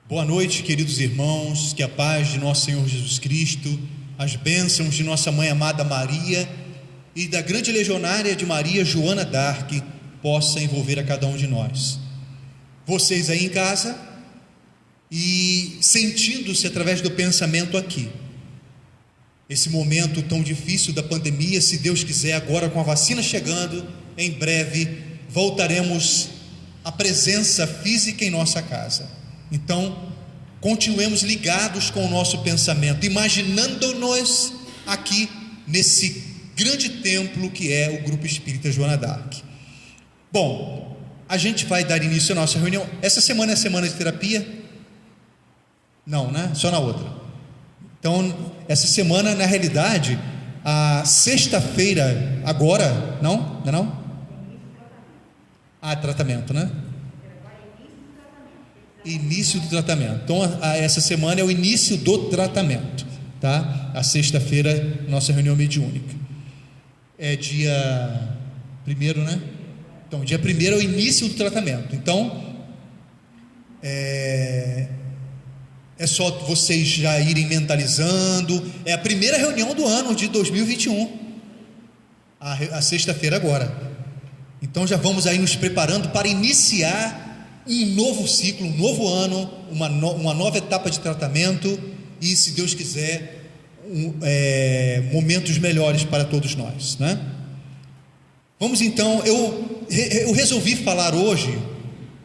Boa noite, queridos irmãos, que a paz de nosso Senhor Jesus Cristo, as bênçãos de nossa mãe amada Maria e da grande legionária de Maria, Joana d'Arc, possa envolver a cada um de nós. Vocês aí em casa e sentindo-se através do pensamento aqui, esse momento tão difícil da pandemia, se Deus quiser, agora com a vacina chegando, em breve voltaremos à presença física em nossa casa. Então, continuemos ligados com o nosso pensamento, imaginando-nos aqui nesse grande templo que é o Grupo Espírita Joana d'Arc. Bom, a gente vai dar início à nossa reunião. Essa semana é semana de terapia? Não, né? Só na outra. Então, essa semana, na realidade, a sexta-feira, agora, não? Não é não? Ah, tratamento, né? Início do tratamento. Então, essa semana é o início do tratamento, tá? A sexta-feira, nossa reunião mediúnica. É dia 1º, né? Então, dia 1º é o início do tratamento. Então, é só vocês já irem mentalizando. É a primeira reunião do ano de 2021. A sexta-feira agora. Então, já vamos aí nos preparando para iniciar um novo ciclo, um novo ano, uma nova etapa de tratamento e, se Deus quiser, momentos melhores para todos nós, né? Vamos então, eu resolvi falar hoje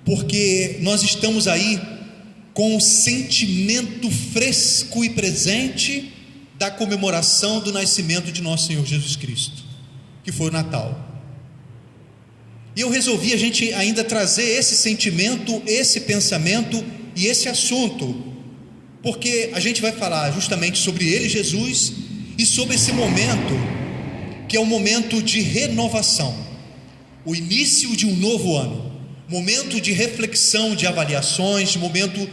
porque nós estamos aí com o sentimento fresco e presente da comemoração do nascimento de nosso Senhor Jesus Cristo, que foi o Natal. E eu resolvi a gente ainda trazer esse sentimento, esse pensamento e esse assunto, porque a gente vai falar justamente sobre ele, Jesus, e sobre esse momento, que é um momento de renovação, o início de um novo ano, momento de reflexão, de avaliações, momento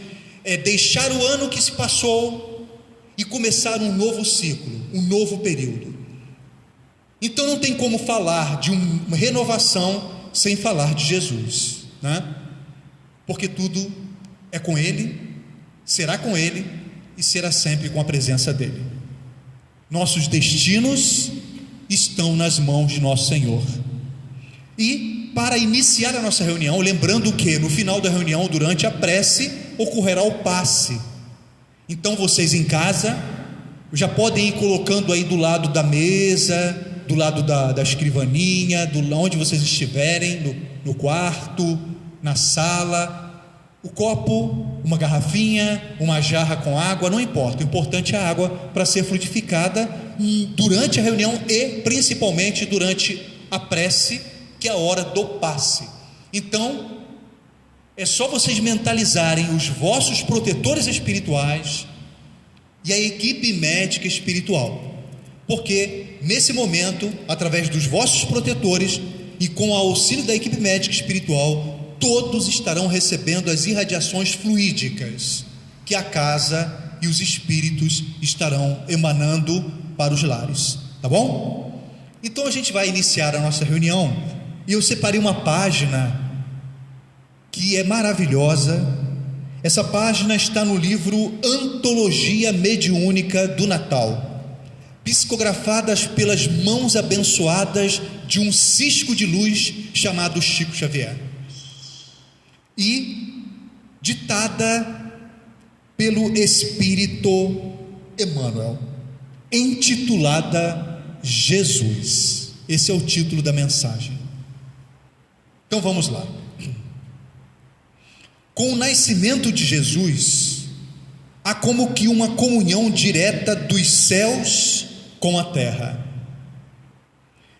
deixar o ano que se passou e começar um novo ciclo, um novo período. Então não tem como falar de uma renovação sem falar de Jesus, né? Porque tudo é com Ele, será com Ele e será sempre com a presença dEle. Nossos destinos estão nas mãos de nosso Senhor. E para iniciar a nossa reunião, lembrando que no final da reunião, durante a prece, ocorrerá o passe. Então vocês em casa já podem ir colocando aí do lado da mesa, do lado da escrivaninha, onde vocês estiverem, no quarto, na sala, o copo, uma garrafinha, uma jarra com água, não importa, o importante é a água para ser frutificada durante a reunião e principalmente durante a prece, que é a hora do passe. Então, é só vocês mentalizarem os vossos protetores espirituais e a equipe médica espiritual, porque nesse momento, através dos vossos protetores e com o auxílio da equipe médica espiritual, todos estarão recebendo as irradiações fluídicas que a casa e os espíritos estarão emanando para os lares, tá bom? Então a gente vai iniciar a nossa reunião e eu separei uma página que é maravilhosa. Essa página está no livro Antologia Mediúnica do Natal, psicografadas pelas mãos abençoadas de um cisco de luz chamado Chico Xavier e ditada pelo Espírito Emmanuel, intitulada Jesus. Esse é o título da mensagem. Então vamos lá. Com o nascimento de Jesus, há como que uma comunhão direta dos céus com a terra.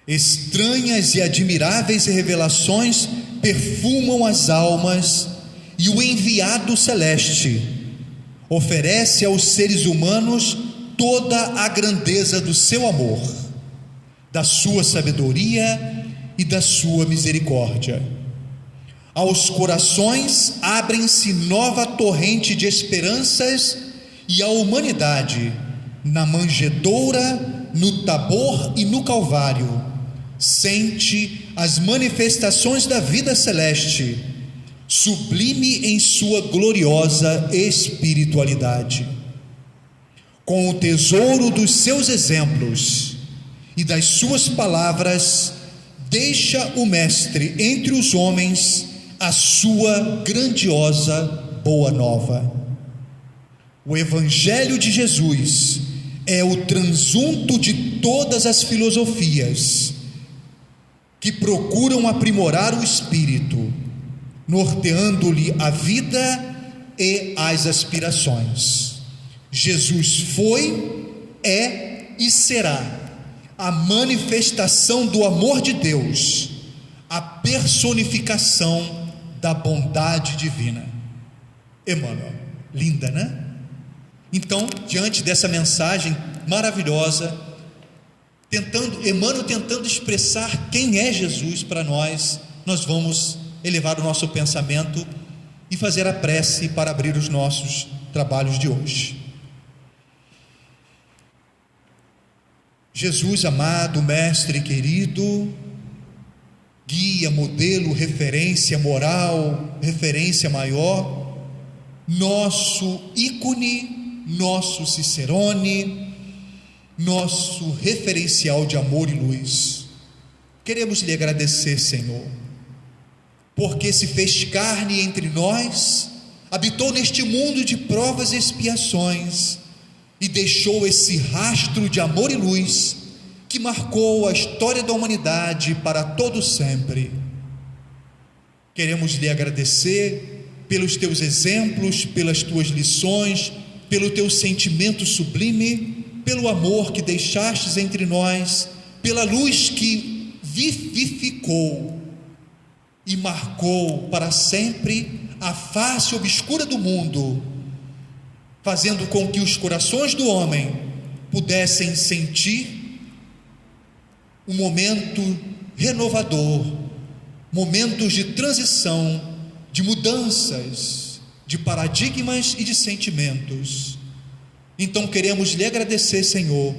Estranhas e admiráveis revelações perfumam as almas, e o enviado celeste oferece aos seres humanos toda a grandeza do seu amor, da sua sabedoria e da sua misericórdia. Aos corações abrem-se nova torrente de esperanças, e a humanidade, na manjedoura, no Tabor e no Calvário, sente as manifestações da vida celeste, sublime em sua gloriosa espiritualidade. Com o tesouro dos seus exemplos e das suas palavras, deixa o Mestre entre os homens a sua grandiosa boa nova. O Evangelho de Jesus é o transunto de todas as filosofias que procuram aprimorar o espírito, norteando-lhe a vida e as aspirações. Jesus foi, é e será a manifestação do amor de Deus, a personificação da bondade divina. Emmanuel, linda, né? Então, diante dessa mensagem maravilhosa, Emmanuel tentando expressar quem é Jesus para nós, nós vamos elevar o nosso pensamento e fazer a prece para abrir os nossos trabalhos de hoje. Jesus amado, Mestre querido, guia, modelo, referência moral, referência maior, nosso ícone, nosso Cicerone, nosso referencial de amor e luz. Queremos lhe agradecer, Senhor, porque se fez carne entre nós, habitou neste mundo de provas e expiações, e deixou esse rastro de amor e luz que marcou a história da humanidade para todo sempre. Queremos lhe agradecer pelos teus exemplos, pelas tuas lições, pelo teu sentimento sublime, pelo amor que deixastes entre nós, pela luz que vivificou e marcou para sempre a face obscura do mundo, fazendo com que os corações do homem pudessem sentir um momento renovador, momentos de transição, de mudanças, de paradigmas e de sentimentos. Então queremos lhe agradecer, Senhor,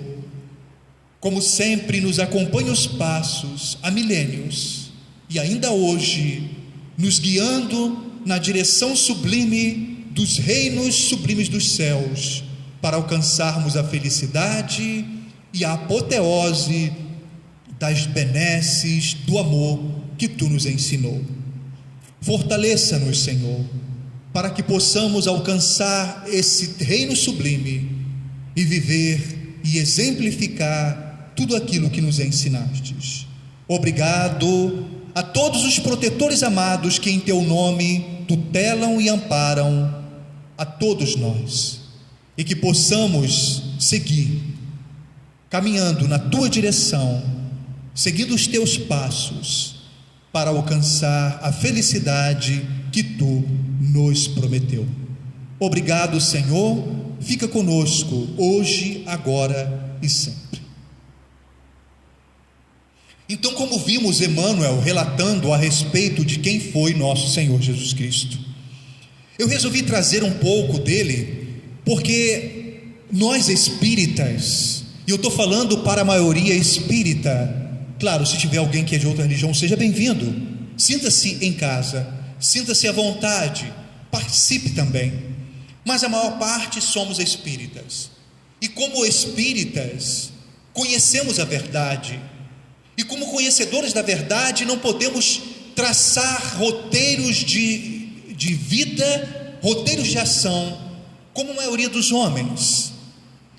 como sempre nos acompanha os passos há milênios e ainda hoje, nos guiando na direção sublime dos reinos sublimes dos céus, para alcançarmos a felicidade e a apoteose das benesses do amor que tu nos ensinou. Fortaleça-nos, Senhor, para que possamos alcançar esse reino sublime e viver e exemplificar tudo aquilo que nos ensinastes. Obrigado a todos os protetores amados que em teu nome tutelam e amparam a todos nós, e que possamos seguir caminhando na tua direção, seguindo os teus passos, para alcançar a felicidade que tu nos prometeu. Obrigado, Senhor, fica conosco hoje, agora e sempre. Então, como vimos Emmanuel relatando a respeito de quem foi nosso Senhor Jesus Cristo, eu resolvi trazer um pouco dele, porque nós espíritas, e eu estou falando para a maioria espírita, claro, se tiver alguém que é de outra religião, seja bem-vindo, sinta-se em casa, sinta-se à vontade, participe também, mas a maior parte somos espíritas, e como espíritas, conhecemos a verdade, e como conhecedores da verdade, não podemos traçar roteiros de vida, roteiros de ação, como a maioria dos homens.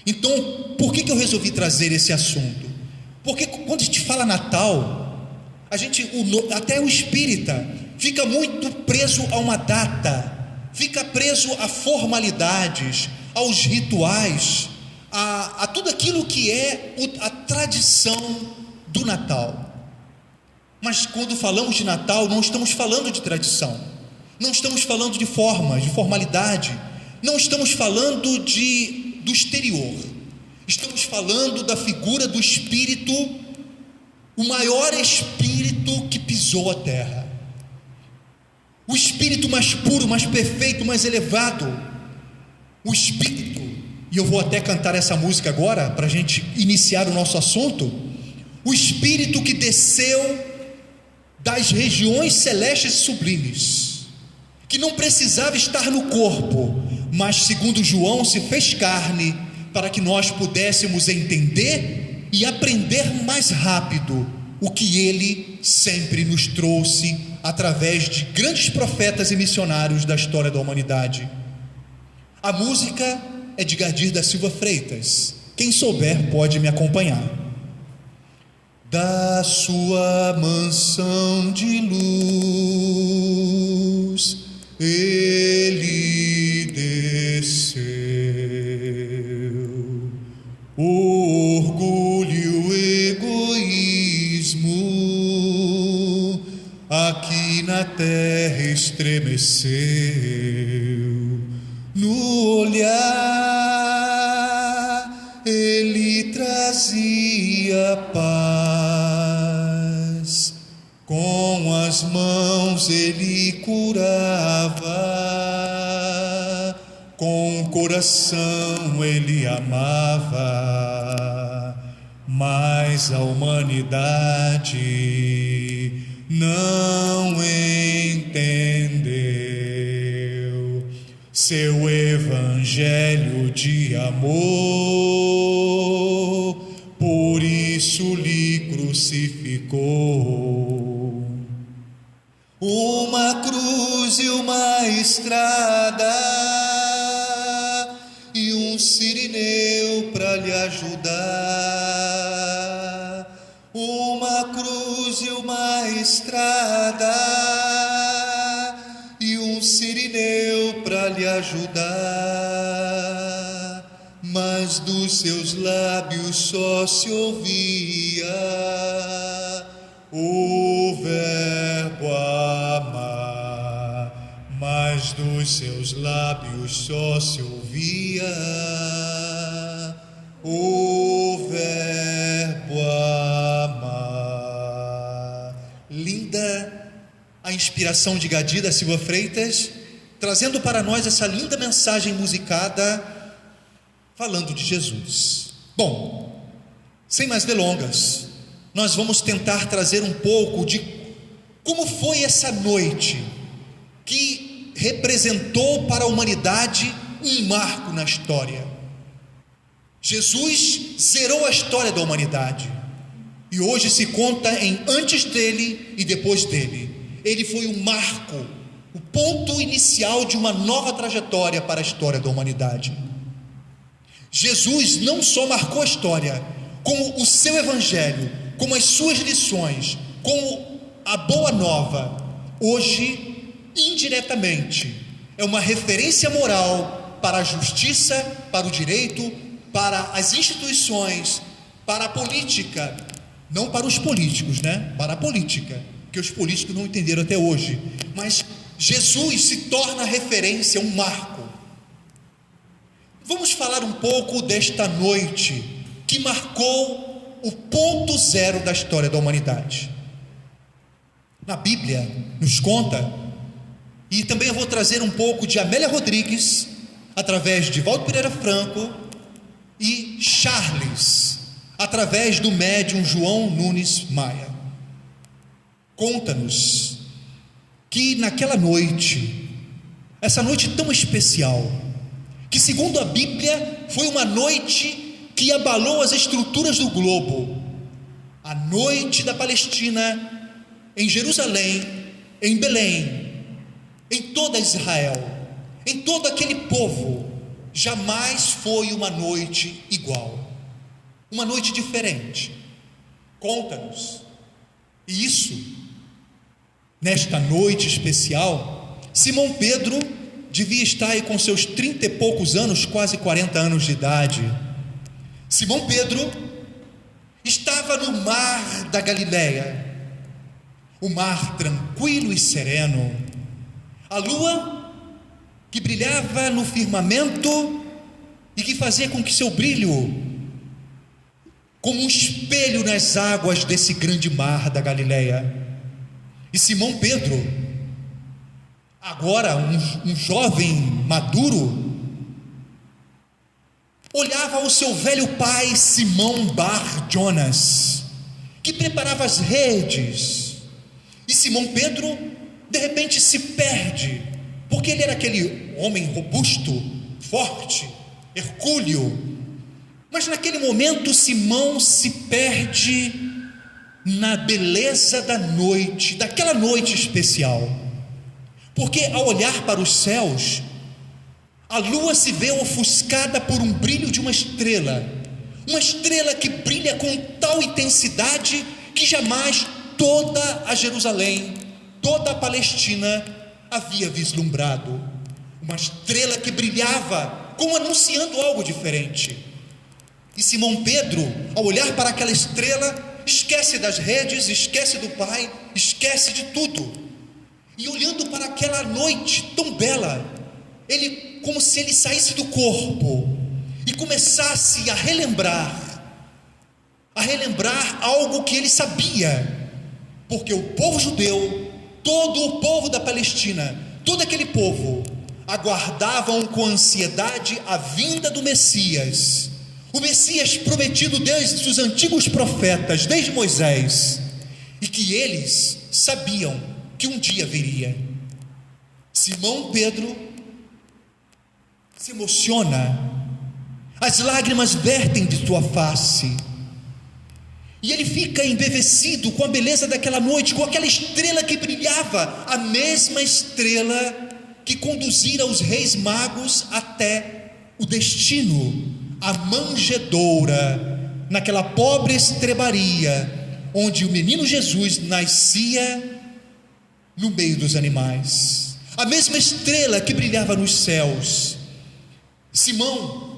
Então, por que eu resolvi trazer esse assunto? Porque quando a gente fala Natal, até o espírita fica muito preso a uma data, fica preso a formalidades, aos rituais, a tudo aquilo que é a tradição do Natal. Mas quando falamos de Natal, não estamos falando de tradição, não estamos falando de formas, de formalidade, não estamos falando do exterior, estamos falando da figura do Espírito, o maior Espírito que pisou a terra, o Espírito mais puro, mais perfeito, mais elevado, o Espírito, e eu vou até cantar essa música agora, para a gente iniciar o nosso assunto, o Espírito que desceu das regiões celestes e sublimes, que não precisava estar no corpo, mas segundo João se fez carne, para que nós pudéssemos entender e aprender mais rápido o que ele sempre nos trouxe através de grandes profetas e missionários da história da humanidade. A música é de Gardir da Silva Freitas. Quem souber pode me acompanhar. Da sua mansão de luz ele desceu, o orgulho e o egoísmo aqui na terra estremeceu. No olhar ele trazia paz, com as mãos ele curava, com o coração ele amava, mas a humanidade não entendeu seu evangelho de amor, por isso lhe crucificou. Uma cruz e uma estrada e um sirineu para lhe ajudar. Uma cruz e uma estrada e um sirineu para lhe ajudar, mas dos seus lábios só se ouvia o verbo amar, mas dos seus lábios só se ouvia o verbo amar. Linda a inspiração de Gardir da Silva Freitas, trazendo para nós essa linda mensagem musicada, falando de Jesus. Bom, sem mais delongas, nós vamos tentar trazer um pouco de como foi essa noite que representou para a humanidade um marco na história. Jesus zerou a história da humanidade e hoje se conta em antes dele e depois dele. Ele foi um marco, o ponto inicial de uma nova trajetória para a história da humanidade. Jesus não só marcou a história, como o seu evangelho, como as suas lições, como a boa nova, hoje, indiretamente, é uma referência moral para a justiça, para o direito, para as instituições, para a política, não para os políticos, né? Para a política, que os políticos não entenderam até hoje, mas Jesus se torna referência, um marco. Vamos falar um pouco desta noite que marcou o ponto zero da história da humanidade. Na Bíblia nos conta, e também eu vou trazer um pouco de Amélia Rodrigues, através de Valdo Pereira Franco, e Charles, através do médium João Nunes Maia. Conta-nos que naquela noite, essa noite tão especial, que segundo a Bíblia foi uma noite que abalou as estruturas do globo, a noite da Palestina, em Jerusalém, em Belém, em toda Israel, em todo aquele povo, jamais foi uma noite igual, uma noite diferente. Conta-nos. E isso, nesta noite especial, Simão Pedro devia estar aí com seus 30 e poucos anos, quase 40 anos de idade. Simão Pedro estava no mar da Galileia, o mar tranquilo e sereno, a lua que brilhava no firmamento e que fazia com que seu brilho, como um espelho nas águas desse grande mar da Galileia. E Simão Pedro, agora um jovem maduro, olhava o seu velho pai Simão Bar Jonas, que preparava as redes, e Simão Pedro de repente se perde, porque ele era aquele homem robusto, forte, hercúleo. Mas naquele momento Simão se perde na beleza da noite, daquela noite especial, porque ao olhar para os céus, a lua se vê ofuscada por um brilho de uma estrela que brilha com tal intensidade que jamais toda a Jerusalém, toda a Palestina havia vislumbrado. Uma estrela que brilhava como anunciando algo diferente. E Simão Pedro, ao olhar para aquela estrela, esquece das redes, esquece do Pai, esquece de tudo. E olhando para aquela noite tão bela, ele, como se ele saísse do corpo e começasse a relembrar algo que ele sabia, porque o povo judeu, todo o povo da Palestina, todo aquele povo, aguardavam com ansiedade a vinda do Messias, o Messias prometido desde os antigos profetas, desde Moisés, e que eles sabiam que um dia viria. Simão Pedro se emociona, as lágrimas vertem de sua face, e ele fica embevecido com a beleza daquela noite, com aquela estrela que brilhava, a mesma estrela que conduzira os reis magos até o destino, a manjedoura, naquela pobre estrebaria, onde o menino Jesus nascia no meio dos animais, a mesma estrela que brilhava nos céus. Simão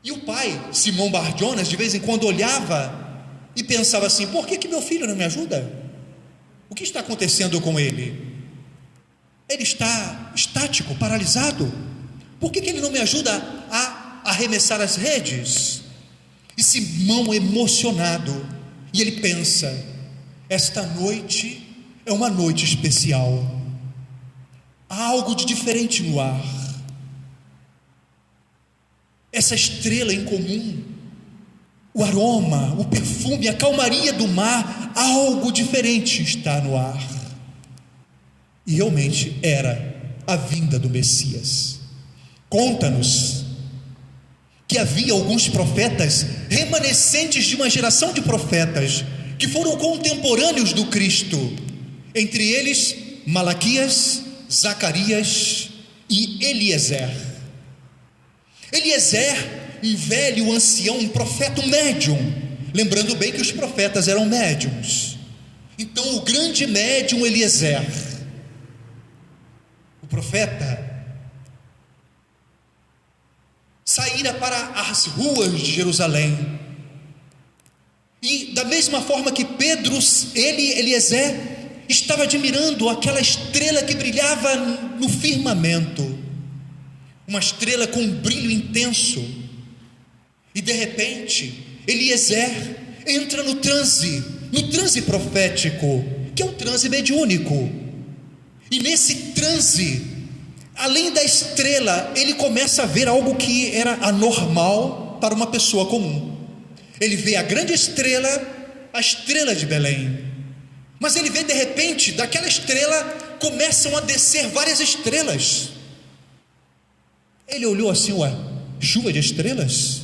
e o pai, Simão Bar-Jonas, de vez em quando olhava e pensava assim: por que meu filho não me ajuda? O que está acontecendo com ele? Ele está estático, paralisado. Por que ele não me ajuda a arremessar as redes? E Simão, emocionado, e ele pensa: esta noite é uma noite especial, há algo de diferente no ar. Essa estrela em comum, o aroma, o perfume, a calmaria do mar, algo diferente está no ar. E realmente era a vinda do Messias. Conta-nos que havia alguns profetas, remanescentes de uma geração de profetas, que foram contemporâneos do Cristo, entre eles Malaquias, Zacarias e Eliezer, um velho ancião, um profeta, um médium, lembrando bem que os profetas eram médiums. Então o grande médium Eliezer, o profeta, saíra para as ruas de Jerusalém, e da mesma forma que Pedro, Eliezer, estava admirando aquela estrela que brilhava no firmamento, uma estrela com um brilho intenso, e de repente Eliezer entra no transe profético, que é um transe mediúnico, e nesse transe, além da estrela, ele começa a ver algo que era anormal para uma pessoa comum. Ele vê a grande estrela, a estrela de Belém, mas ele vê de repente, daquela estrela começam a descer várias estrelas. Ele olhou assim: ué, chuva de estrelas?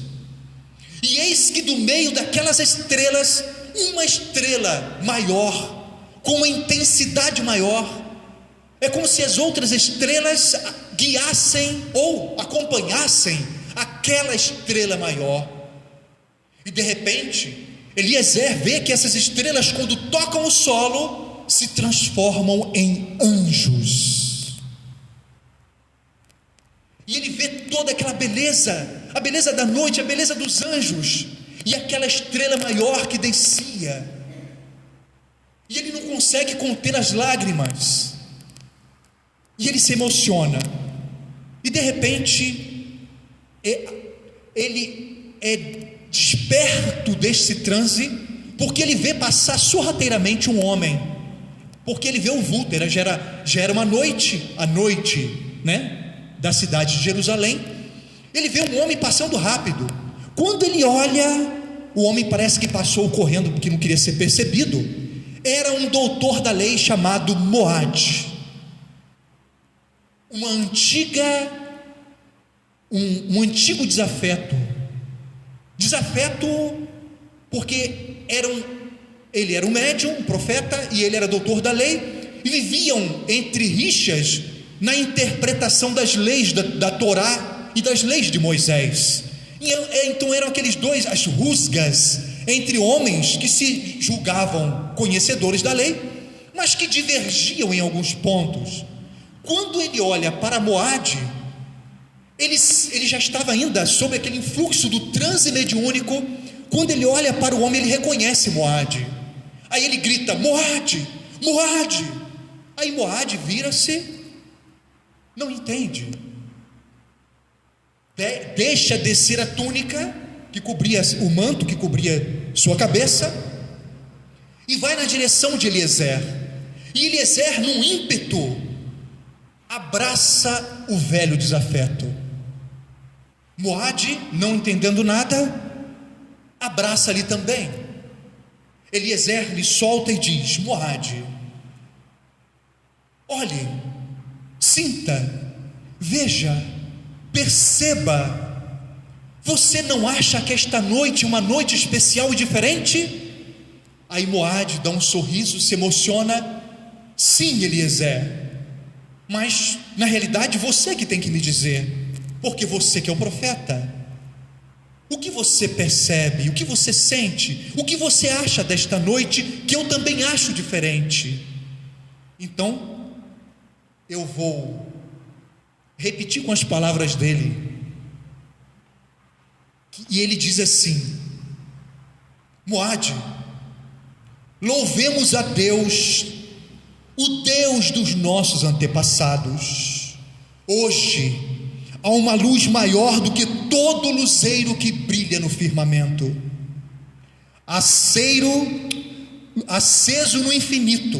E eis que do meio daquelas estrelas, uma estrela maior, com uma intensidade maior, é como se as outras estrelas guiassem ou acompanhassem aquela estrela maior. E de repente, Eliezer vê que essas estrelas, quando tocam o solo, se transformam em anjos. E ele vê toda aquela beleza, a beleza da noite, a beleza dos anjos, e aquela estrela maior que descia, e ele não consegue conter as lágrimas, e ele se emociona, e de repente ele é desperto desse transe, porque ele vê passar sorrateiramente um homem, porque ele vê um vulto, já era uma noite, a noite, né, da cidade de Jerusalém. Ele vê um homem passando rápido. Quando ele olha, o homem parece que passou correndo porque não queria ser percebido. Era um doutor da lei chamado Moade. um antigo desafeto porque ele era um médium, um profeta, e ele era doutor da lei, e viviam entre rixas na interpretação das leis da Torá e das leis de Moisés. Então eram as rusgas entre homens que se julgavam conhecedores da lei, mas que divergiam em alguns pontos. Quando ele olha para Moade, ele já estava ainda sob aquele influxo do transe mediúnico. Quando ele olha para o homem, ele reconhece Moade. Aí ele grita: Moade, Moade. Aí Moade vira-se, não entende, deixa descer a túnica que cobria, o manto que cobria sua cabeça, e vai na direção de Eliezer. E Eliezer, num ímpeto, abraça o velho desafeto. Moade, não entendendo nada, abraça ali também. Eliezer lhe solta e diz: Moade, olhe, sinta, veja, perceba. Você não acha que esta noite é uma noite especial e diferente? Aí Moade dá um sorriso, se emociona: sim, Eliezer, mas na realidade você que tem que me dizer, porque você que é o profeta. O que você percebe, o que você sente, o que você acha desta noite, que eu também acho diferente? Então eu vou repetir com as palavras dele, e ele diz assim: Moade, louvemos a Deus, o Deus dos nossos antepassados. Hoje há uma luz maior do que todo luzeiro que brilha no firmamento, aceso no infinito,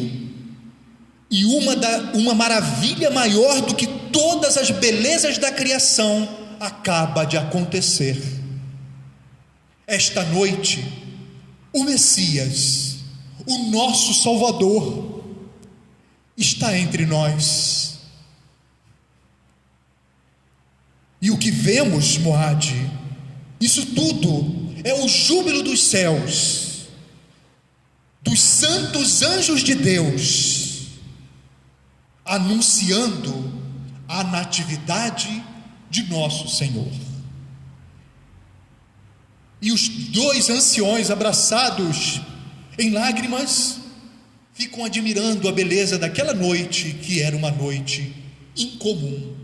e uma maravilha maior do que todas as belezas da criação acaba de acontecer. Esta noite, o Messias, o nosso Salvador, está entre nós. E o que vemos, Moade, isso tudo é o júbilo dos céus, dos santos anjos de Deus, anunciando a natividade de nosso Senhor. E os dois anciões, abraçados em lágrimas, ficam admirando a beleza daquela noite, que era uma noite incomum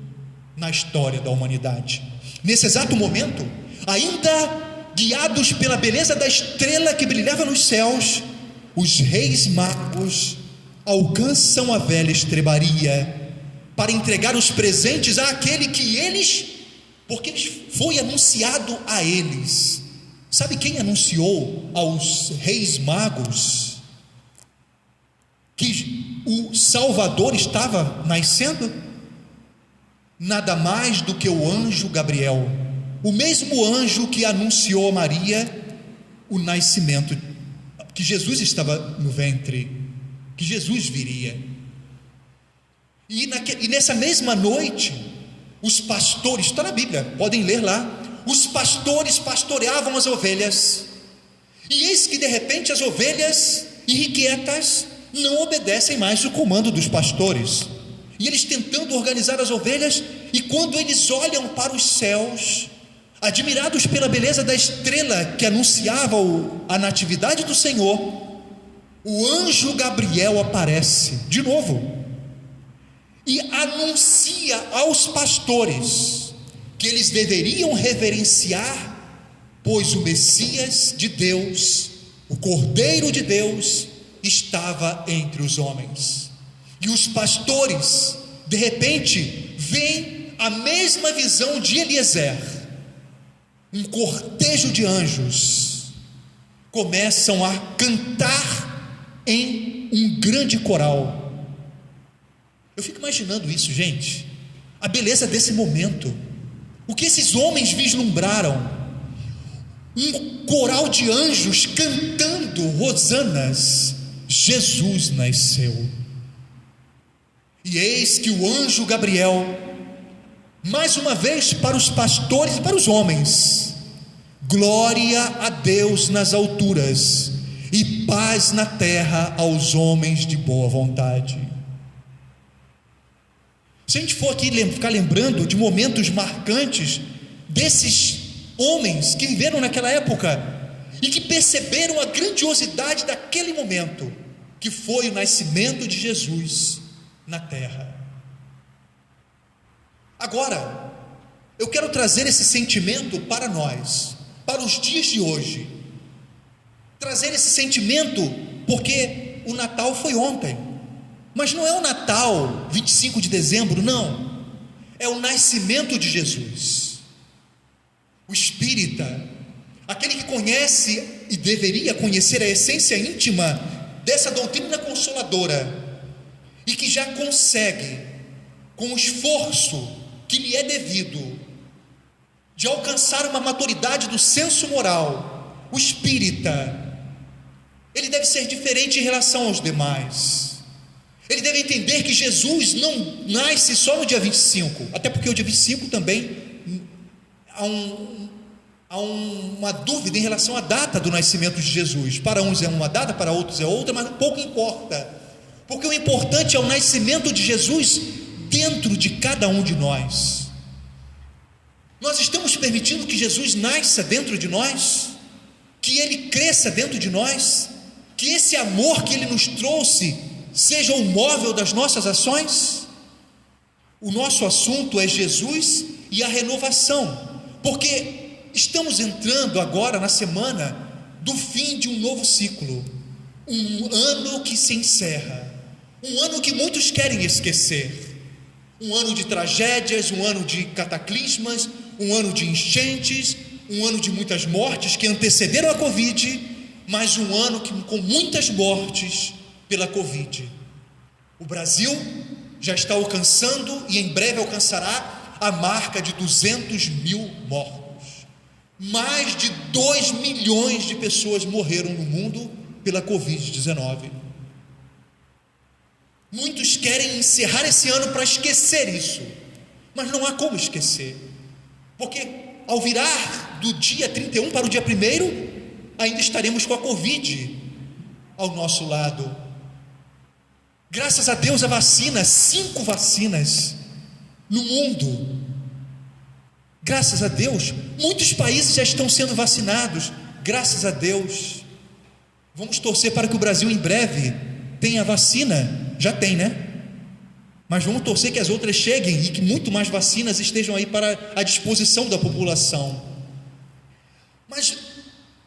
na história da humanidade. Nesse exato momento, ainda guiados pela beleza da estrela que brilhava nos céus, os reis magos alcançam a velha estrebaria para entregar os presentes àquele que porque foi anunciado a eles. Sabe quem anunciou aos reis magos que o Salvador estava nascendo? Nada mais do que o anjo Gabriel, o mesmo anjo que anunciou a Maria o nascimento, que Jesus estava no ventre, que Jesus viria. E nessa mesma noite, os pastores, está na Bíblia, podem ler lá, os pastores pastoreavam as ovelhas, e eis que de repente as ovelhas irrequietas não obedecem mais o comando dos pastores, e eles tentando organizar as ovelhas, e quando eles olham para os céus, admirados pela beleza da estrela que anunciava a natividade do Senhor, o anjo Gabriel aparece de novo e anuncia aos pastores que eles deveriam reverenciar, pois o Messias de Deus, o Cordeiro de Deus, estava entre os homens. E os pastores, de repente, veem a mesma visão de Eliezer. Um cortejo de anjos começam a cantar em um grande coral. Eu fico imaginando isso, gente, a beleza desse momento, o que esses homens vislumbraram, um coral de anjos cantando hosanas, Jesus nasceu. E eis que o anjo Gabriel, mais uma vez para os pastores e para os homens: glória a Deus nas alturas e paz na terra aos homens de boa vontade. Se a gente for aqui ficar lembrando de momentos marcantes desses homens que viveram naquela época e que perceberam a grandiosidade daquele momento, que foi o nascimento de Jesus na terra. Agora, eu quero trazer esse sentimento para nós, para os dias de hoje. Trazer esse sentimento porque o Natal foi ontem, mas não é o Natal 25 de dezembro, não. É o nascimento de Jesus. O espírita, aquele que conhece e deveria conhecer a essência íntima dessa doutrina consoladora, e que já consegue, com o esforço que lhe é devido, de alcançar uma maturidade do senso moral, o espírita, ele deve ser diferente em relação aos demais. Ele deve entender que Jesus não nasce só no dia 25, até porque o dia 25 também há uma dúvida em relação à data do nascimento de Jesus. Para uns é uma data, para outros é outra, mas pouco importa, porque o importante é o nascimento de Jesus dentro de cada um de nós. Nós estamos permitindo que Jesus nasça dentro de nós, que Ele cresça dentro de nós, que esse amor que Ele nos trouxe seja o móvel das nossas ações? O nosso assunto é Jesus e a renovação, porque estamos entrando agora na semana do fim de um novo ciclo, um ano que se encerra, um ano que muitos querem esquecer, um ano de tragédias, um ano de cataclismas, um ano de enchentes, um ano de muitas mortes que antecederam a Covid, mas um ano com muitas mortes pela Covid. O Brasil já está alcançando e em breve alcançará a marca de 200 mil mortos. Mais de 2 milhões de pessoas morreram no mundo pela Covid-19. Muitos querem encerrar esse ano para esquecer isso, mas não há como esquecer, porque ao virar do dia 31 para o dia 1º, ainda estaremos com a Covid ao nosso lado. Graças a Deus a vacina, 5 vacinas no mundo, graças a Deus, muitos países já estão sendo vacinados, graças a Deus. Vamos torcer para que o Brasil em breve tenha vacina, já tem, né? Mas vamos torcer que as outras cheguem e que muito mais vacinas estejam aí para a disposição da população. Mas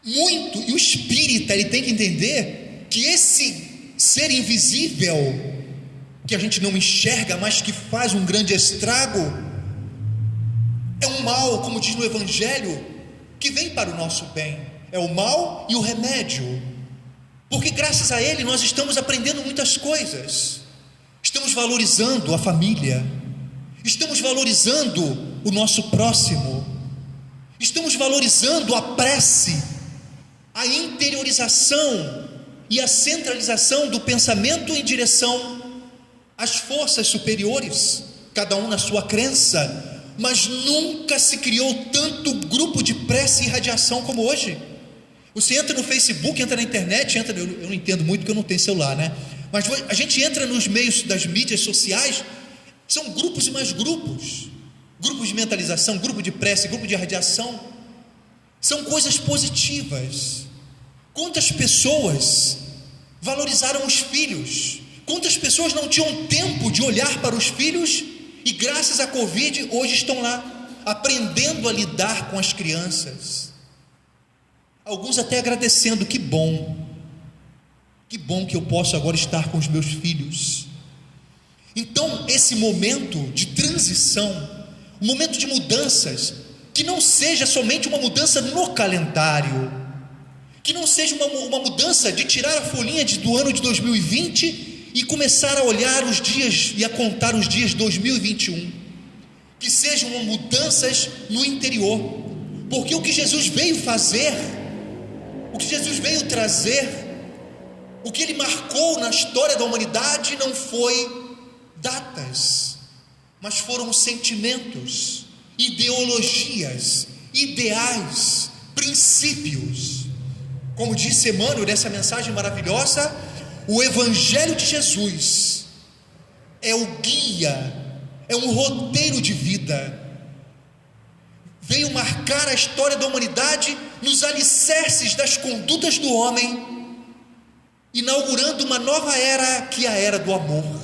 e o espírita, ele tem que entender que esse ser invisível, que a gente não enxerga, mas que faz um grande estrago, é um mal, como diz no Evangelho, que vem para o nosso bem. É o mal e o remédio, porque graças a ele nós estamos aprendendo muitas coisas. Estamos valorizando a família, estamos valorizando o nosso próximo, estamos valorizando a prece, a interiorização e a centralização do pensamento em direção às forças superiores, cada um na sua crença. Mas nunca se criou tanto grupo de prece e radiação como hoje. Você entra no Facebook, entra na internet, eu não entendo muito porque eu não tenho celular, né? Mas a gente entra nos meios das mídias sociais, são grupos e mais grupos, grupos de mentalização, grupo de prece, grupo de radiação, são coisas positivas. Quantas pessoas valorizaram os filhos, quantas pessoas não tinham tempo de olhar para os filhos e graças à Covid hoje estão lá aprendendo a lidar com as crianças, alguns até agradecendo, que bom que eu posso agora estar com os meus filhos. Então esse momento de transição, um momento de mudanças, que não seja somente uma mudança no calendário, que não seja uma mudança de tirar a folhinha do ano de 2020 e começar a olhar os dias e a contar os dias de 2021, que sejam mudanças no interior, porque o que Jesus veio fazer, o que Jesus veio trazer, o que Ele marcou na história da humanidade não foi datas, mas foram sentimentos, ideologias, ideais, princípios. Como disse Emmanuel nessa mensagem maravilhosa, o Evangelho de Jesus é o guia, é um roteiro de vida. Veio marcar a história da humanidade nos alicerces das condutas do homem, inaugurando uma nova era, que é a era do amor.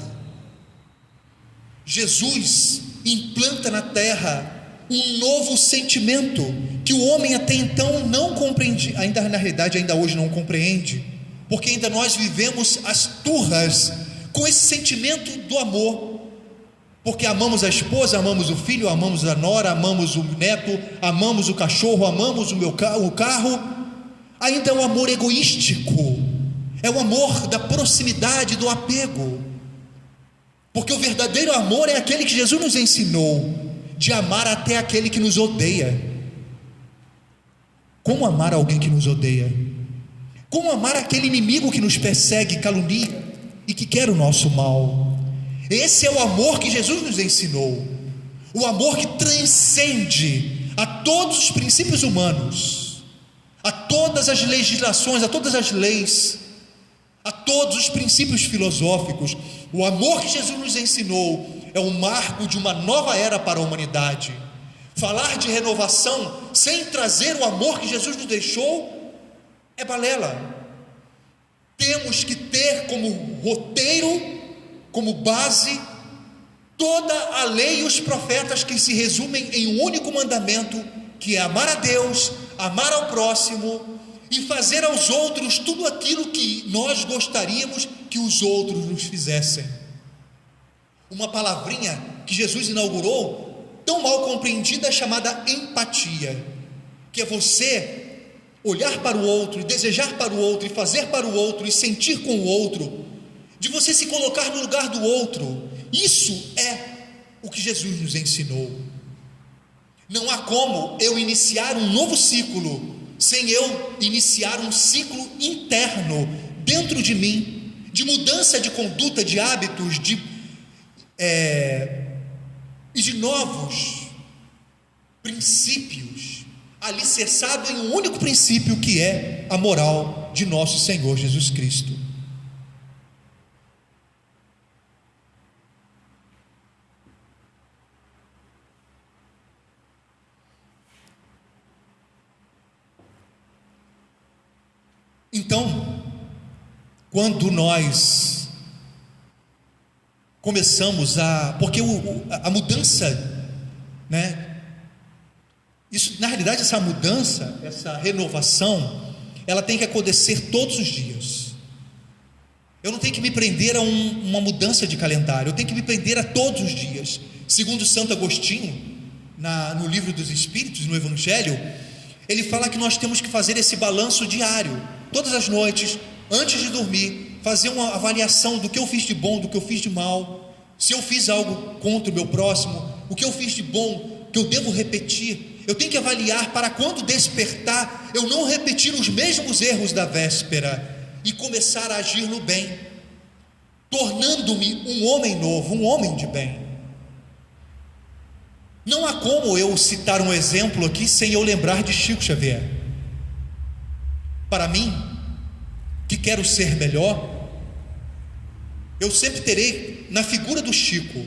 Jesus implanta na terra um novo sentimento que o homem até então não compreende, ainda na realidade ainda hoje não compreende, porque ainda nós vivemos as turras com esse sentimento do amor, porque amamos a esposa, amamos o filho, amamos a nora, amamos o neto, amamos o cachorro, amamos o carro. Ainda é um amor egoístico, é o amor da proximidade, do apego, porque o verdadeiro amor é aquele que Jesus nos ensinou, de amar até aquele que nos odeia. Como amar alguém que nos odeia? Como amar aquele inimigo que nos persegue, calunia e que quer o nosso mal? Esse é o amor que Jesus nos ensinou, o amor que transcende a todos os princípios humanos, a todas as legislações, a todas as leis, a todos os princípios filosóficos. O amor que Jesus nos ensinou é o marco de uma nova era para a humanidade. Falar de renovação sem trazer o amor que Jesus nos deixou é balela. Temos que ter como roteiro, como base, toda a lei e os profetas, que se resumem em um único mandamento, que é amar a Deus, amar ao próximo e fazer aos outros tudo aquilo que nós gostaríamos que os outros nos fizessem. Uma palavrinha que Jesus inaugurou, tão mal compreendida, é chamada empatia, que é você olhar para o outro, e desejar para o outro, e fazer para o outro, e sentir com o outro, de você se colocar no lugar do outro. Isso é o que Jesus nos ensinou. Não há como eu iniciar um novo ciclo sem eu iniciar um ciclo interno dentro de mim, de mudança de conduta, de hábitos, e de novos princípios, alicerçado em um único princípio, que é a moral de nosso Senhor Jesus Cristo. Então, quando nós começamos porque a mudança, né? Isso, na realidade, essa mudança, essa renovação, ela tem que acontecer todos os dias. Eu não tenho que me prender a uma mudança de calendário, eu tenho que me prender a todos os dias. Segundo Santo Agostinho, no livro dos Espíritos, no Evangelho, ele fala que nós temos que fazer esse balanço diário, todas as noites, antes de dormir, fazer uma avaliação do que eu fiz de bom, do que eu fiz de mal, se eu fiz algo contra o meu próximo, o que eu fiz de bom, que eu devo repetir. Eu tenho que avaliar para quando despertar, eu não repetir os mesmos erros da véspera e começar a agir no bem, tornando-me um homem novo, um homem de bem. Não há como eu citar um exemplo aqui sem eu lembrar de Chico Xavier. Para mim, que quero ser melhor, eu sempre terei na figura do Chico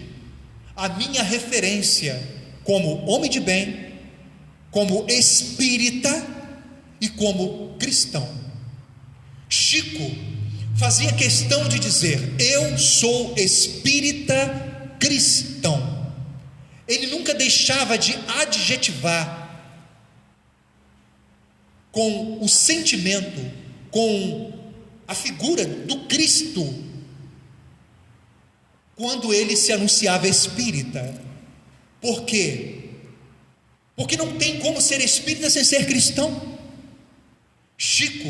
a minha referência como homem de bem, como espírita e como cristão. Chico fazia questão de dizer: eu sou espírita cristão. Ele nunca deixava de adjetivar com o sentimento, com a figura do Cristo, quando ele se anunciava espírita. Por quê? Porque não tem como ser espírita sem ser cristão. Chico,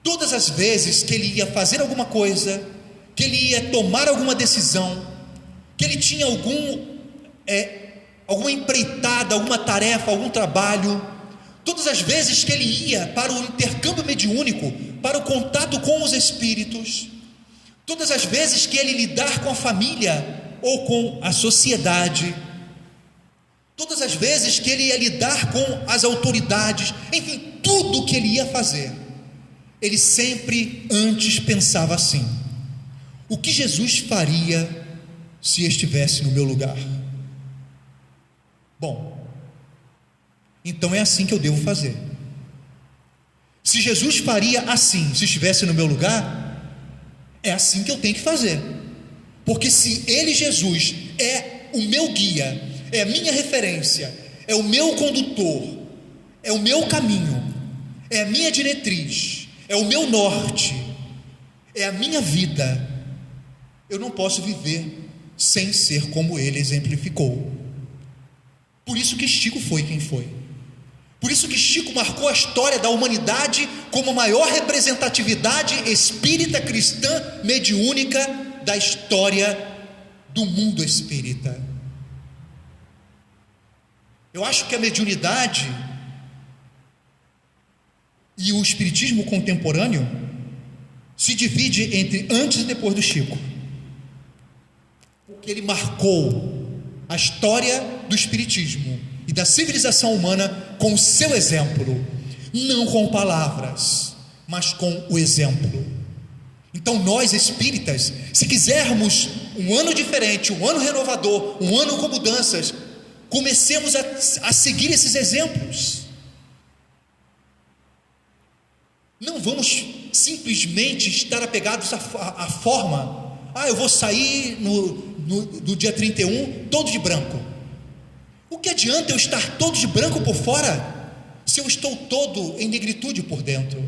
todas as vezes que ele ia fazer alguma coisa, que ele ia tomar alguma decisão, que ele tinha alguma empreitada, alguma tarefa, algum trabalho, todas as vezes que ele ia para o intercâmbio mediúnico, para o contato com os espíritos, todas as vezes que ele lidar com a família ou com a sociedade, todas as vezes que ele ia lidar com as autoridades, enfim, tudo que ele ia fazer, ele sempre antes pensava assim: o que Jesus faria se estivesse no meu lugar? Bom, então é assim que eu devo fazer. Se Jesus faria assim se estivesse no meu lugar, é assim que eu tenho que fazer. Porque se ele, Jesus, é o meu guia, é a minha referência, é o meu condutor, é o meu caminho, é a minha diretriz, é o meu norte, é a minha vida, eu não posso viver sem ser como ele exemplificou. Por isso que Chico foi quem foi. Por isso que Chico marcou a história da humanidade como a maior representatividade espírita cristã mediúnica da história do mundo espírita. Eu acho que a mediunidade e o espiritismo contemporâneo se divide entre antes e depois do Chico, porque ele marcou a história do espiritismo e da civilização humana com o seu exemplo, não com palavras, mas com o exemplo. Então nós espíritas, se quisermos um ano diferente, um ano renovador, um ano com mudanças, comecemos a seguir esses exemplos. Não vamos simplesmente estar apegados à forma. Eu vou sair no dia 31 todo de branco. O que adianta eu estar todo de branco por fora, se eu estou todo em negritude por dentro?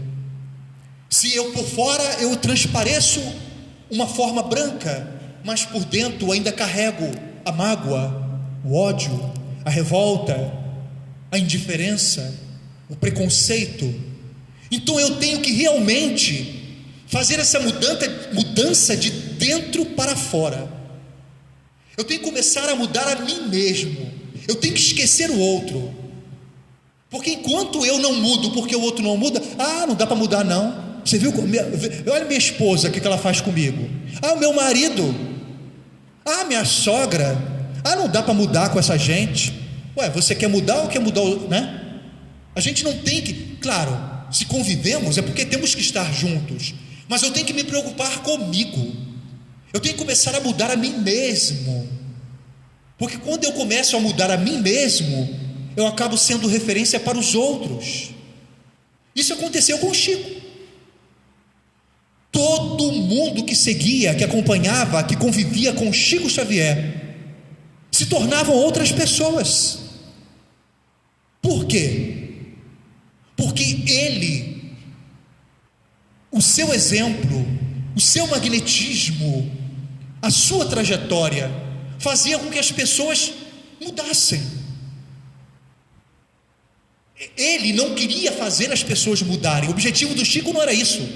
Se eu por fora eu transpareço uma forma branca, mas por dentro ainda carrego a mágoa, o ódio, a revolta, a indiferença, o preconceito. Então eu tenho que realmente fazer essa mudança de dentro para fora. Eu tenho que começar a mudar a mim mesmo. Eu tenho que esquecer o outro. Porque enquanto eu não mudo, porque o outro não muda, não dá para mudar não. Você viu? Olha minha esposa, o que ela faz comigo. O meu marido. Minha sogra. Não dá para mudar com essa gente. Você quer mudar ou quer mudar, né? A gente não tem que, claro, se convivemos é porque temos que estar juntos, mas eu tenho que me preocupar comigo. Eu tenho que começar a mudar a mim mesmo, porque quando eu começo a mudar a mim mesmo, eu acabo sendo referência para os outros. Isso aconteceu com o Chico. Todo mundo que seguia, que acompanhava, que convivia com Chico Xavier, se tornavam outras pessoas. Por quê? Porque ele, o seu exemplo, o seu magnetismo, a sua trajetória, fazia com que as pessoas mudassem. Ele não queria fazer as pessoas mudarem. O objetivo do Chico não era isso.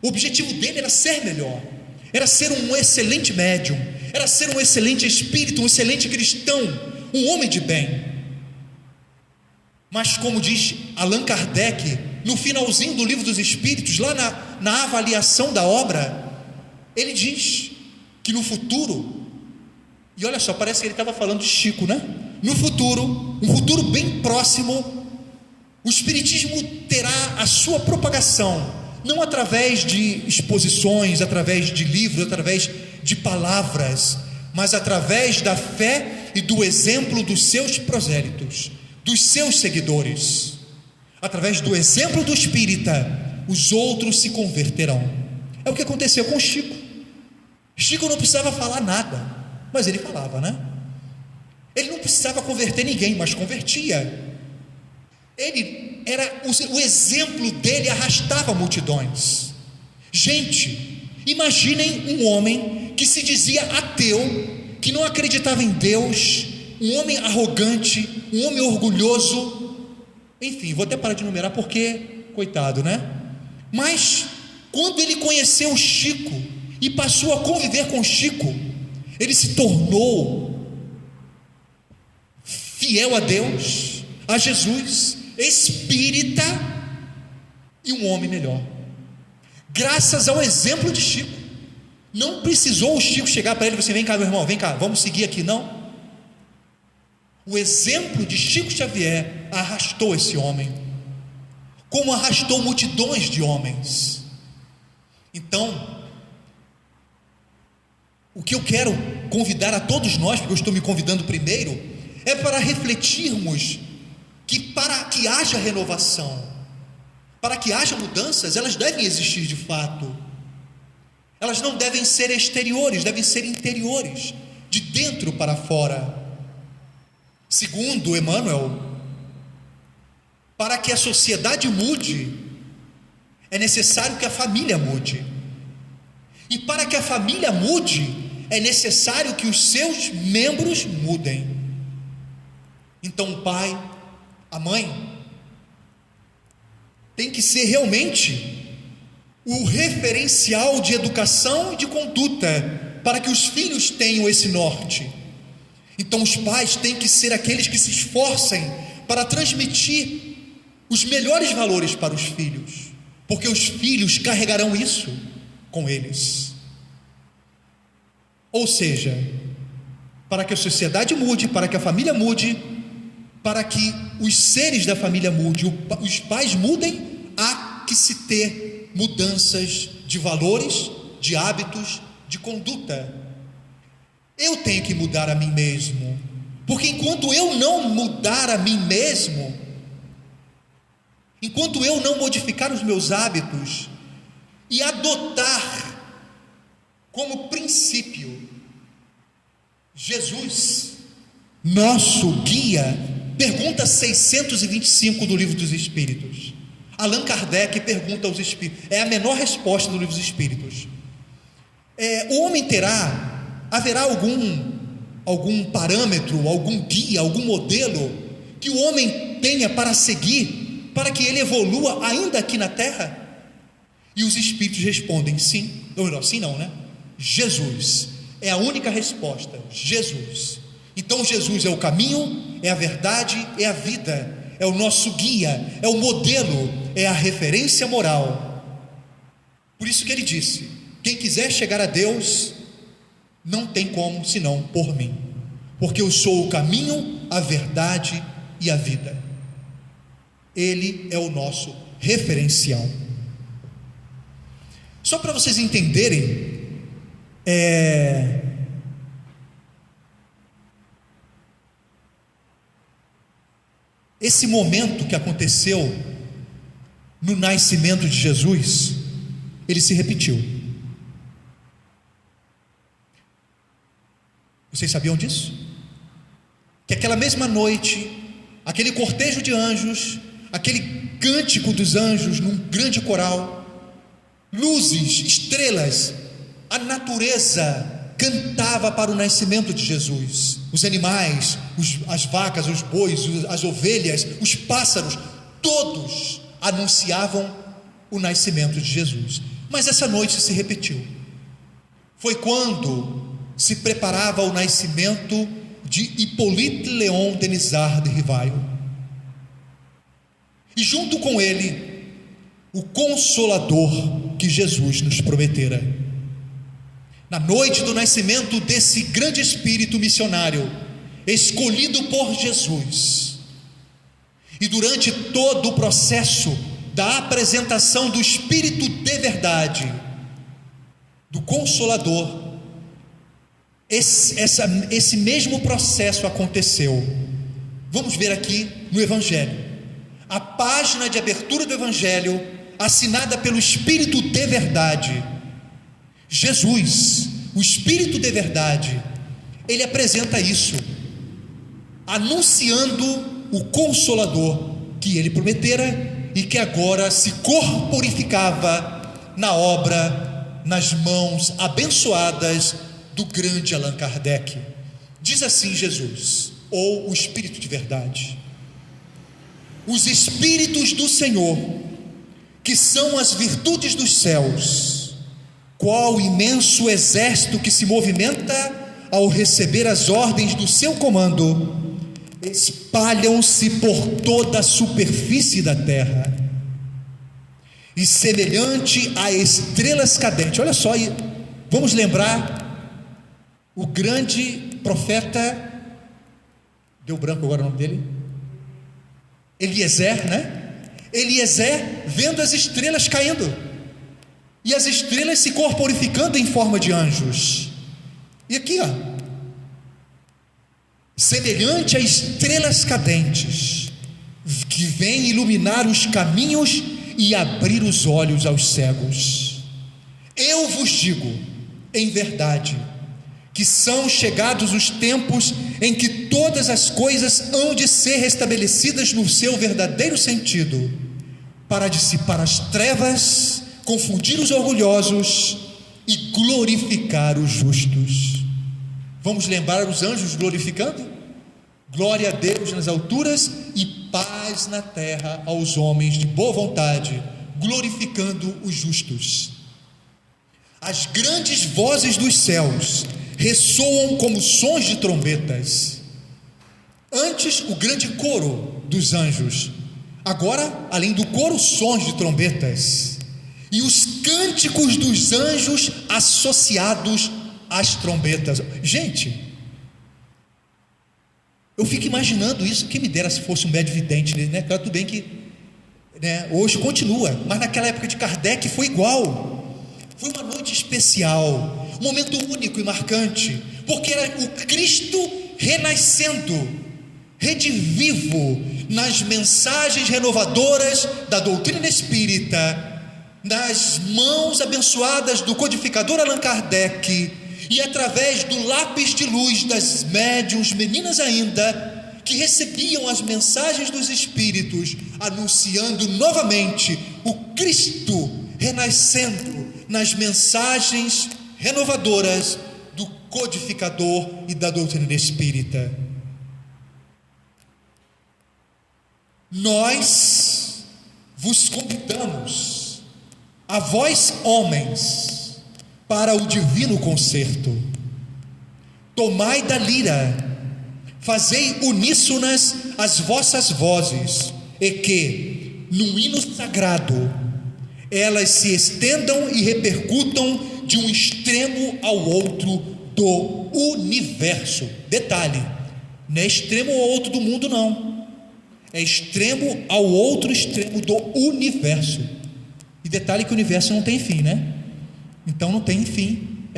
O objetivo dele era ser melhor, era ser um excelente médium, era ser um excelente espírito, um excelente cristão, um homem de bem. Mas como diz Allan Kardec, no finalzinho do Livro dos Espíritos, lá na avaliação da obra, ele diz que no futuro, e olha só, parece que ele estava falando de Chico, né? No futuro, um futuro bem próximo, o Espiritismo terá a sua propagação, não através de exposições, através de livros, através de palavras, mas através da fé e do exemplo dos seus prosélitos, dos seus seguidores. Através do exemplo do espírita, os outros se converterão. É o que aconteceu com Chico. Chico não precisava falar nada, mas ele falava, né? Ele não precisava converter ninguém, mas convertia. Ele era, o exemplo dele arrastava multidões. Gente, imaginem um homem que se dizia ateu, que não acreditava em Deus, um homem arrogante, um homem orgulhoso, enfim, vou até parar de enumerar porque, coitado, né? Mas, quando ele conheceu o Chico e passou a conviver com o Chico, ele se tornou fiel a Deus, a Jesus, espírita e um homem melhor, graças ao exemplo de Chico. Não precisou o Chico chegar para ele e dizer assim: vem cá, meu irmão, vem cá, vamos seguir aqui. Não. O exemplo de Chico Xavier arrastou esse homem, como arrastou multidões de homens. Então, o que eu quero convidar a todos nós, porque eu estou me convidando primeiro, é para refletirmos que para que haja renovação, para que haja mudanças, elas devem existir de fato. Elas não devem ser exteriores, devem ser interiores, de dentro para fora. Segundo Emmanuel, para que a sociedade mude, é necessário que a família mude. E para que a família mude, é necessário que os seus membros mudem. Então o pai, a mãe, tem que ser realmente o referencial de educação e de conduta, para que os filhos tenham esse norte. Então os pais têm que ser aqueles que se esforcem para transmitir os melhores valores para os filhos, porque os filhos carregarão isso com eles. Ou seja, para que a sociedade mude, para que a família mude, para que os seres da família mudem, os pais mudem, há que se ter mudanças de valores, de hábitos, de conduta. Eu tenho que mudar a mim mesmo, porque enquanto eu não mudar a mim mesmo, enquanto eu não modificar os meus hábitos e adotar como princípio Jesus, nosso guia, pergunta 625 do Livro dos Espíritos. Allan Kardec pergunta aos Espíritos, é a menor resposta do Livro dos Espíritos. O homem haverá algum parâmetro, algum guia, algum modelo que o homem tenha para seguir, para que ele evolua ainda aqui na Terra? E os Espíritos respondem sim, ou não, sim não, né? Jesus é a única resposta, Jesus. Então Jesus é o caminho, é a verdade, é a vida, é o nosso guia, é o modelo, é a referência moral. Por isso que ele disse: quem quiser chegar a Deus, não tem como senão por mim, porque eu sou o caminho, a verdade e a vida. Ele é o nosso referencial. Só para vocês entenderem, esse momento que aconteceu no nascimento de Jesus, ele se repetiu. Vocês sabiam disso? Que aquela mesma noite, aquele cortejo de anjos, aquele cântico dos anjos num grande coral, luzes, estrelas, a natureza cantava para o nascimento de Jesus. Os animais, as vacas, os bois, as ovelhas, os pássaros, todos anunciavam o nascimento de Jesus. Mas essa noite se repetiu. Foi quando se preparava o nascimento de Hippolyte Léon Denisard de Rivail. E junto com ele, o Consolador que Jesus nos prometera. Na noite do nascimento desse grande espírito missionário, escolhido por Jesus, e durante todo o processo da apresentação do Espírito de verdade, do Consolador, esse mesmo processo aconteceu. Vamos ver aqui no Evangelho, a página de abertura do Evangelho, assinada pelo Espírito de verdade. Jesus, o Espírito de verdade, ele apresenta isso, anunciando o Consolador que ele prometera e que agora se corporificava na obra, nas mãos abençoadas do grande Allan Kardec. Diz assim Jesus, ou o Espírito de verdade: os Espíritos do Senhor, que são as virtudes dos céus, qual imenso exército que se movimenta ao receber as ordens do seu comando, espalham-se por toda a superfície da terra, e semelhante a estrelas cadentes, olha só, Vamos lembrar o grande profeta, deu branco agora o nome dele, Eliezer, né? Eliezer vendo as estrelas caindo, e as estrelas se corporificando em forma de anjos. E aqui, ó, semelhante a estrelas cadentes, que vêm iluminar os caminhos e abrir os olhos aos cegos. Eu vos digo, em verdade, que são chegados os tempos em que todas as coisas hão de ser restabelecidas no seu verdadeiro sentido, para dissipar as trevas, confundir os orgulhosos e glorificar os justos. Vamos lembrar os anjos glorificando? Glória a Deus nas alturas e paz na terra aos homens de boa vontade, glorificando os justos. As grandes vozes dos céus ressoam como sons de trombetas. Antes, o grande coro dos anjos. Agora, além do coro, sons de trombetas. E os cânticos dos anjos associados às trombetas. Gente, eu fico imaginando isso. Quem me dera se fosse um médium vidente, né? Claro, tudo bem que, né, hoje continua, mas naquela época de Kardec foi igual. Foi uma noite especial, um momento único e marcante, porque era o Cristo renascendo, redivivo, nas mensagens renovadoras da doutrina espírita, nas mãos abençoadas do codificador Allan Kardec, e através do lápis de luz das médiuns, meninas ainda, que recebiam as mensagens dos espíritos, anunciando novamente o Cristo renascendo nas mensagens renovadoras do codificador e da doutrina espírita. Nós vos convidamos, a vós homens, para o divino concerto. Tomai da lira, fazei uníssonas as vossas vozes, e que, num hino sagrado, elas se estendam e repercutam de um extremo ao outro do universo. Detalhe, não é extremo ao outro do mundo, não, é extremo ao outro extremo do universo. E detalhe que o universo não tem fim, né? Então não tem fim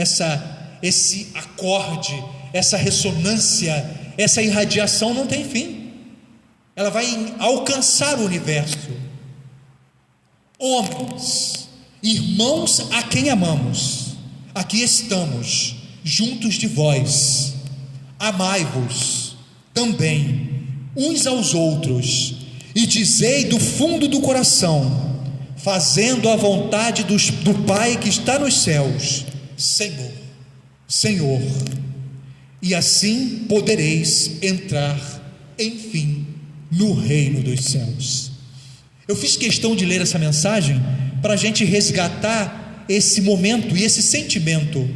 esse acorde, essa ressonância, essa irradiação não tem fim. Ela vai alcançar o universo. Homens, irmãos a quem amamos, aqui estamos, juntos de vós. Amai-vos também uns aos outros, e dizei do fundo do coração, fazendo a vontade do Pai que está nos céus: Senhor, Senhor. E assim podereis entrar, enfim, no reino dos céus. Eu fiz questão de ler essa mensagem para a gente resgatar esse momento e esse sentimento,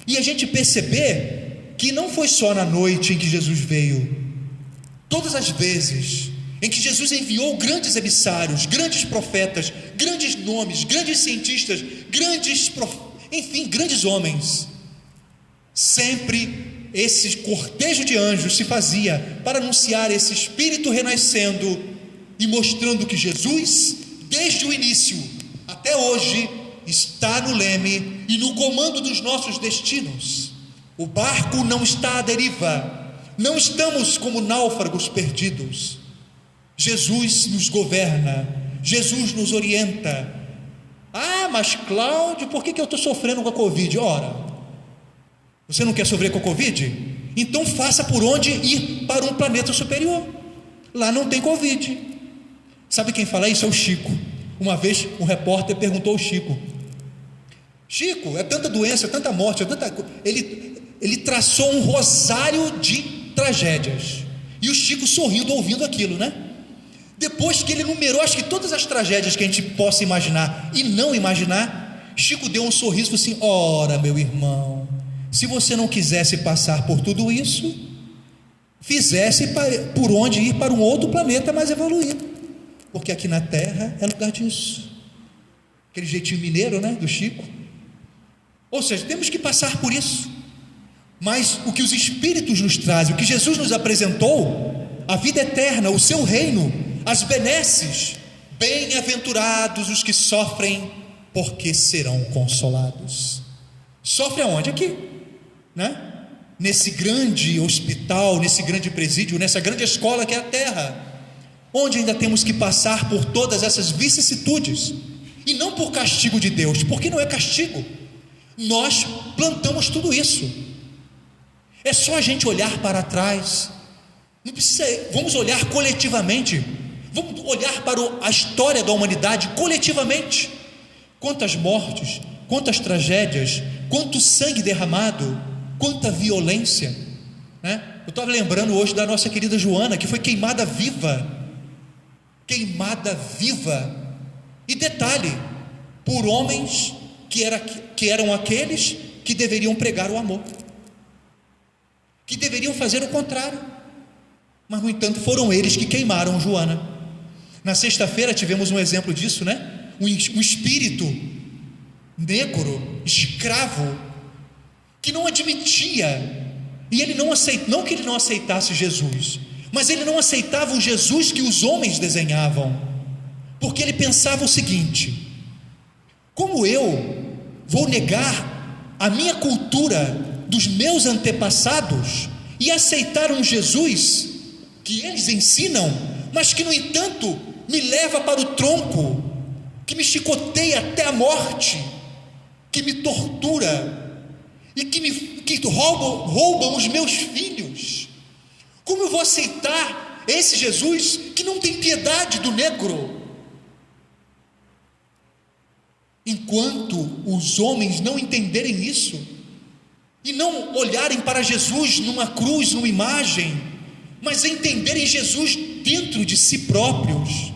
e a gente perceber que não foi só na noite em que Jesus veio. Todas as vezes em que Jesus enviou grandes emissários, grandes profetas, grandes nomes, grandes cientistas, grandes homens, sempre esse cortejo de anjos se fazia para anunciar esse Espírito renascendo e mostrando que Jesus, desde o início até hoje, está no leme e no comando dos nossos destinos. O barco não está à deriva, não estamos como náufragos perdidos. Jesus nos governa, Jesus nos orienta. Ah, mas Cláudio, por que eu estou sofrendo com a Covid? Ora, você não quer sofrer com a Covid? Então faça por onde ir para um planeta superior. Lá não tem Covid. Sabe quem fala isso? É o Chico. Uma vez um repórter perguntou ao Chico: Chico, é tanta doença, é tanta morte, é tanta... Ele traçou um rosário de tragédias, e o Chico sorrindo ouvindo aquilo, né? Depois que ele numerou, acho que todas as tragédias que a gente possa imaginar e não imaginar, Chico deu um sorriso e falou assim: ora, meu irmão, se você não quisesse passar por tudo isso, fizesse por onde ir para um outro planeta mais evoluído, porque aqui na Terra é lugar disso. Aquele jeitinho mineiro, né, do Chico. Ou seja, temos que passar por isso. Mas o que os Espíritos nos trazem, o que Jesus nos apresentou, a vida eterna, o seu reino, as benesses, bem-aventurados os que sofrem, porque serão consolados. Sofre aonde? Aqui, né? Nesse grande hospital, nesse grande presídio, nessa grande escola que é a terra, onde ainda temos que passar por todas essas vicissitudes, e não por castigo de Deus, porque não é castigo, nós plantamos tudo isso. É só a gente olhar para trás, não precisa, vamos olhar coletivamente, vamos olhar para a história da humanidade coletivamente. Quantas mortes, quantas tragédias, quanto sangue derramado, quanta violência, né? Eu estava lembrando hoje da nossa querida Joana, que foi queimada viva, e detalhe, por homens que eram aqueles que deveriam pregar o amor, que deveriam fazer o contrário, mas no entanto foram eles que queimaram Joana. Na sexta-feira tivemos um exemplo disso, né? Um espírito negro, escravo, que não admitia, e ele não aceitava, não que ele não aceitasse Jesus, mas ele não aceitava o Jesus que os homens desenhavam, porque ele pensava o seguinte: como eu vou negar a minha cultura dos meus antepassados e aceitar um Jesus que eles ensinam, mas que no entanto me leva para o tronco, que me chicoteia até a morte, que me tortura e que roubam os meus filhos? Como eu vou aceitar esse Jesus que não tem piedade do negro? Enquanto os homens não entenderem isso, e não olharem para Jesus numa cruz, numa imagem, mas entenderem Jesus dentro de si próprios,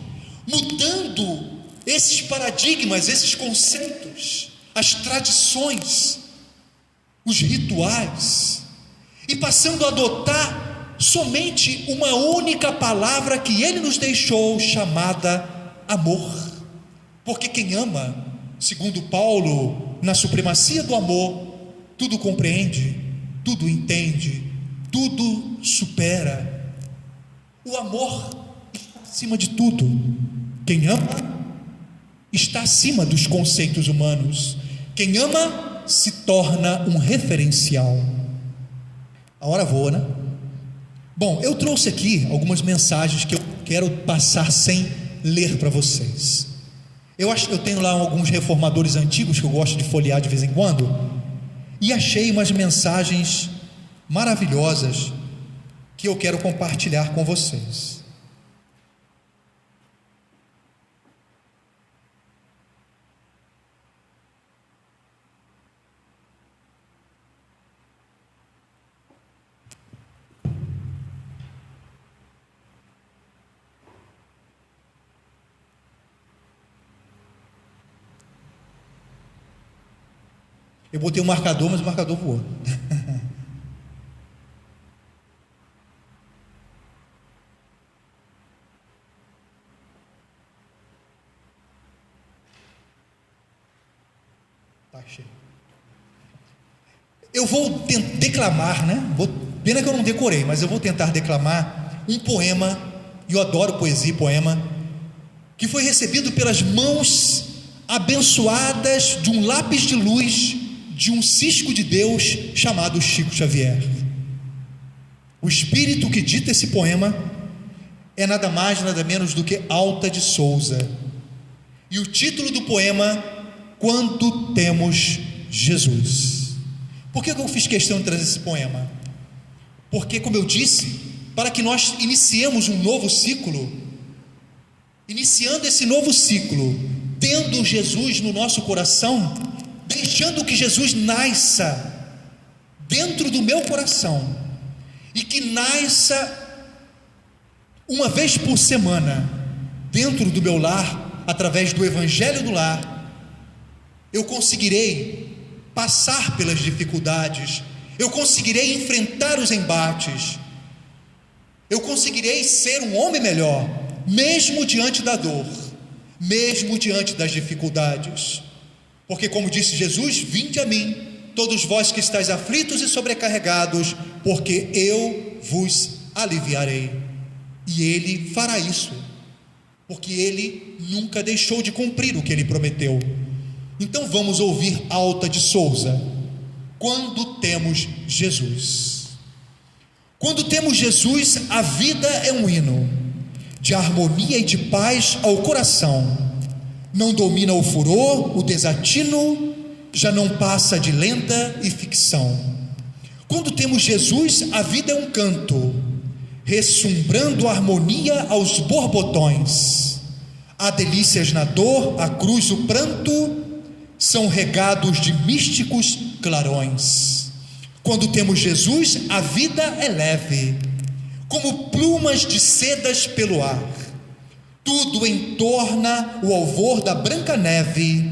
mudando esses paradigmas, esses conceitos, as tradições, os rituais, e passando a adotar somente uma única palavra que Ele nos deixou, chamada amor. Porque quem ama, segundo Paulo, na supremacia do amor, tudo compreende, tudo entende, tudo supera. O amor está acima de tudo. Quem ama está acima dos conceitos humanos. Quem ama se torna um referencial. A hora voa, né? Bom, eu trouxe aqui algumas mensagens que eu quero passar sem ler para vocês. Eu tenho lá alguns reformadores antigos que eu gosto de folhear de vez em quando, e achei umas mensagens maravilhosas que eu quero compartilhar com vocês. Eu botei um marcador, mas o marcador voou. Tá cheio. Eu vou declamar, né? Pena que eu não decorei, mas eu vou tentar declamar um poema, e eu adoro poesia e poema, que foi recebido pelas mãos abençoadas de um lápis de luz de um cisco de Deus chamado Chico Xavier. O espírito que dita esse poema é nada mais, nada menos do que Alta de Souza, e o título do poema: Quando Temos Jesus. Por que eu fiz questão de trazer esse poema? Porque, como eu disse, para que nós iniciemos um novo ciclo, iniciando esse novo ciclo, tendo Jesus no nosso coração, deixando que Jesus nasça dentro do meu coração, e que nasça uma vez por semana dentro do meu lar, através do Evangelho do Lar, eu conseguirei passar pelas dificuldades, eu conseguirei enfrentar os embates, eu conseguirei ser um homem melhor, mesmo diante da dor, mesmo diante das dificuldades. Porque, como disse Jesus, vinde a mim, todos vós que estáis aflitos e sobrecarregados, porque eu vos aliviarei. E Ele fará isso, porque Ele nunca deixou de cumprir o que Ele prometeu. Então vamos ouvir Alta de Souza. Quando temos Jesus. Quando temos Jesus, a vida é um hino de harmonia e de paz ao coração. Não domina o furor, o desatino, já não passa de lenda e ficção. Quando temos Jesus, a vida é um canto, ressumbrando harmonia aos borbotões. Há delícias na dor, a cruz, o pranto, são regados de místicos clarões. Quando temos Jesus, a vida é leve, como plumas de sedas pelo ar. Tudo entorna o alvor da branca neve,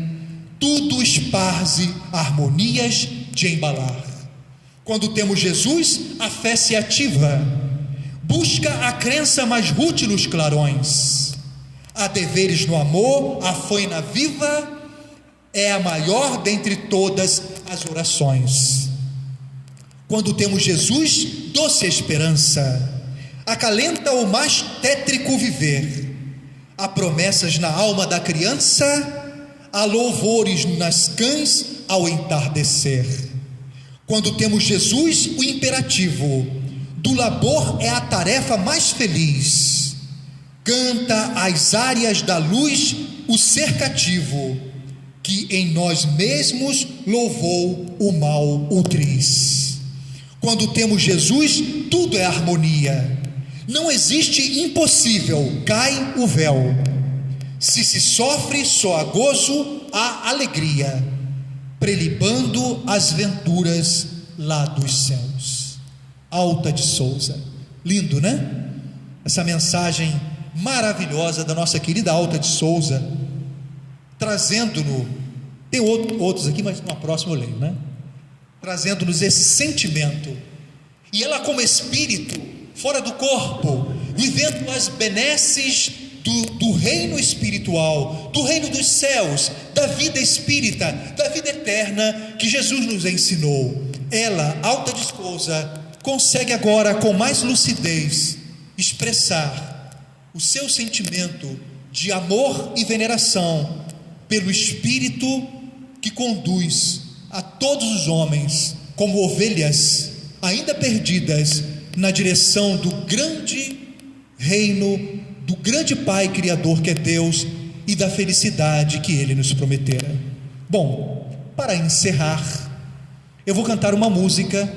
tudo esparze harmonias de embalar. Quando temos Jesus, a fé se ativa, busca a crença mais rútil nos clarões. Há deveres no amor, a faina viva é a maior dentre todas as orações. Quando temos Jesus, doce esperança, acalenta o mais tétrico viver. Há promessas na alma da criança, há louvores nas cães ao entardecer. Quando temos Jesus, o imperativo do labor é a tarefa mais feliz. Canta as áreas da luz o ser cativo, que em nós mesmos louvou o mal ultriz. Quando temos Jesus, tudo é harmonia. Não existe impossível, cai o véu. Se sofre, só há gozo, há alegria, prelibando as venturas lá dos céus. Alta de Souza. Lindo, né? Essa mensagem maravilhosa da nossa querida Alta de Souza, trazendo-nos, tem outros aqui, mas numa próxima eu leio, né? Trazendo-nos esse sentimento, e ela como espírito, fora do corpo, vivendo as benesses do reino espiritual, do reino dos céus, da vida espírita, da vida eterna que Jesus nos ensinou. Ela, Alta de Souza, consegue agora com mais lucidez expressar o seu sentimento de amor e veneração pelo Espírito que conduz a todos os homens como ovelhas ainda perdidas na direção do grande reino, do grande Pai Criador que é Deus e da felicidade que Ele nos prometera. Bom, para encerrar, eu vou cantar uma música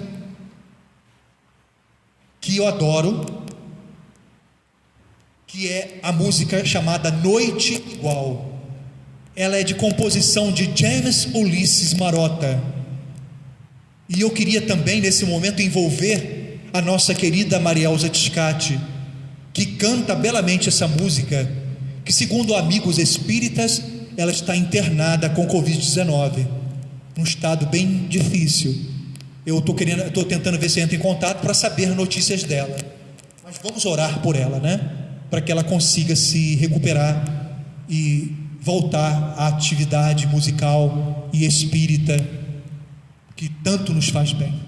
que eu adoro, que é a música chamada Noite Igual. Ela é de composição de James Ulisses Marota, e eu queria também nesse momento envolver a nossa querida Marielza Tiscati, que canta belamente essa música, que segundo amigos espíritas, ela está internada com Covid-19, num estado bem difícil. Eu estou tentando ver se entra em contato para saber notícias dela, mas vamos orar por ela, né? Para que ela consiga se recuperar e voltar à atividade musical e espírita que tanto nos faz bem.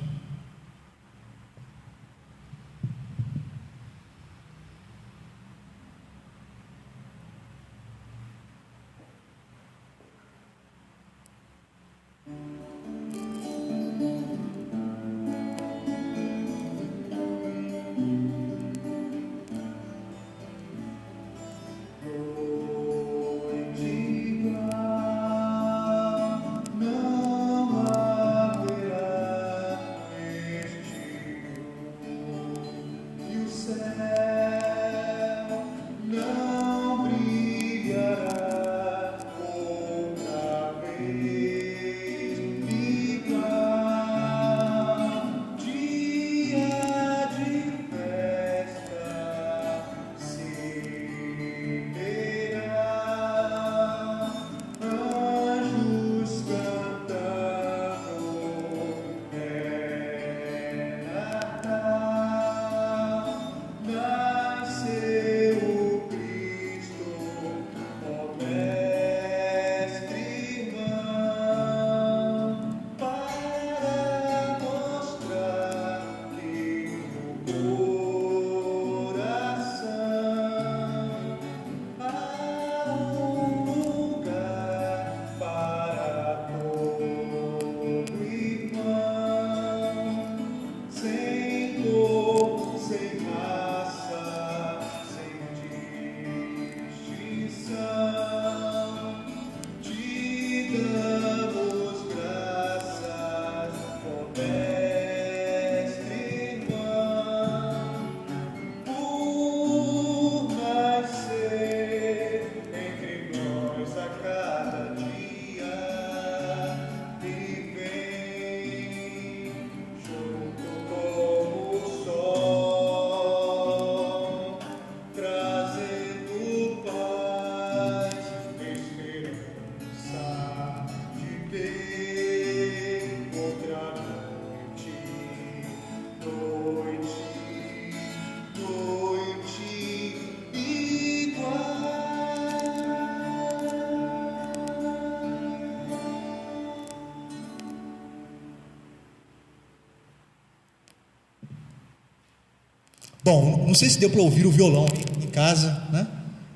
Bom, não sei se deu para ouvir o violão em casa, né?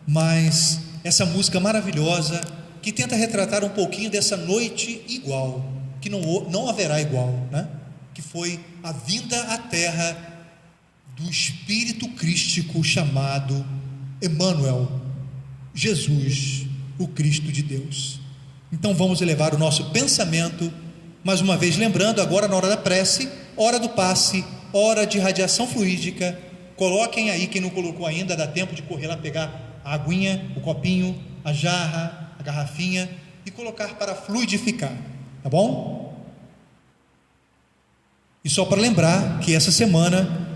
Mas essa música maravilhosa que tenta retratar um pouquinho dessa noite igual, que não haverá igual, né? Que foi a vinda à terra do Espírito Crístico chamado Emmanuel, Jesus, o Cristo de Deus. Então vamos elevar o nosso pensamento, mais uma vez lembrando, agora na hora da prece, hora do passe, hora de radiação fluídica. Coloquem aí, quem não colocou ainda, dá tempo de correr lá pegar a aguinha, o copinho, a jarra, a garrafinha e colocar para fluidificar, tá bom? E só para lembrar que essa semana,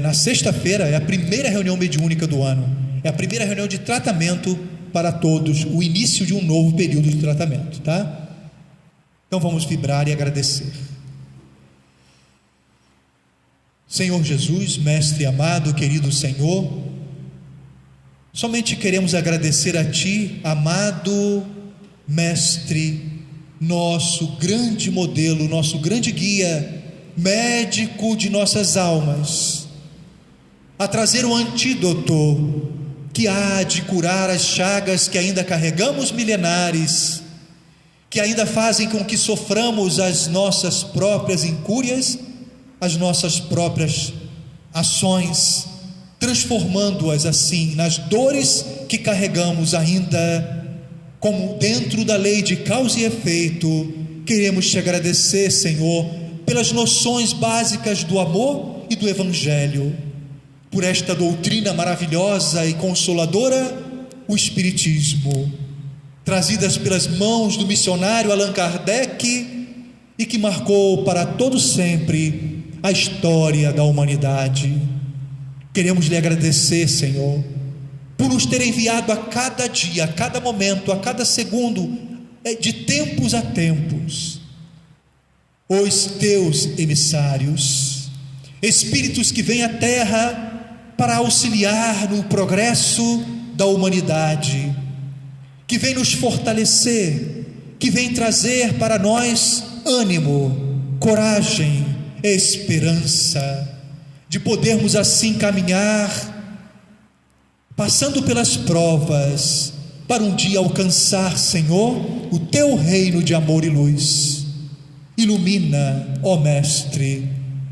na sexta-feira, é a primeira reunião mediúnica do ano, é a primeira reunião de tratamento para todos, o início de um novo período de tratamento, tá? Então vamos vibrar e agradecer. Senhor Jesus, Mestre amado, querido Senhor, somente queremos agradecer a Ti, amado Mestre, nosso grande modelo, nosso grande guia, médico de nossas almas, a trazer o antídoto que há de curar as chagas que ainda carregamos milenares, que ainda fazem com que soframos as nossas próprias incúrias, as nossas próprias ações, transformando-as assim nas dores que carregamos ainda, como dentro da lei de causa e efeito. Queremos te agradecer, Senhor, pelas noções básicas do amor e do Evangelho, por esta doutrina maravilhosa e consoladora, o Espiritismo, trazidas pelas mãos do missionário Allan Kardec e que marcou para todo sempre a história da humanidade. Queremos lhe agradecer, Senhor, por nos ter enviado a cada dia, a cada momento, a cada segundo, de tempos a tempos, os teus emissários, espíritos que vêm à terra para auxiliar no progresso da humanidade, que vêm nos fortalecer, que vêm trazer para nós ânimo, coragem, esperança, de podermos assim caminhar, passando pelas provas, para um dia alcançar, Senhor, o Teu reino de amor e luz. Ilumina, ó Mestre,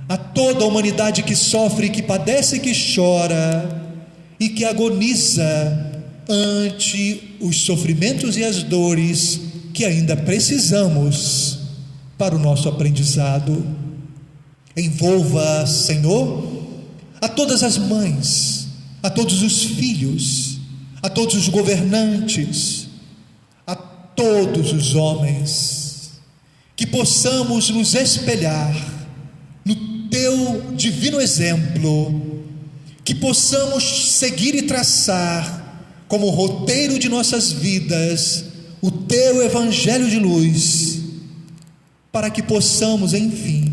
a toda a humanidade que sofre, que padece e que chora, e que agoniza ante os sofrimentos e as dores que ainda precisamos para o nosso aprendizado. Envolva, Senhor, a todas as mães, a todos os filhos, a todos os governantes, a todos os homens, que possamos nos espelhar no Teu divino exemplo, que possamos seguir e traçar como roteiro de nossas vidas o Teu Evangelho de luz, para que possamos, enfim,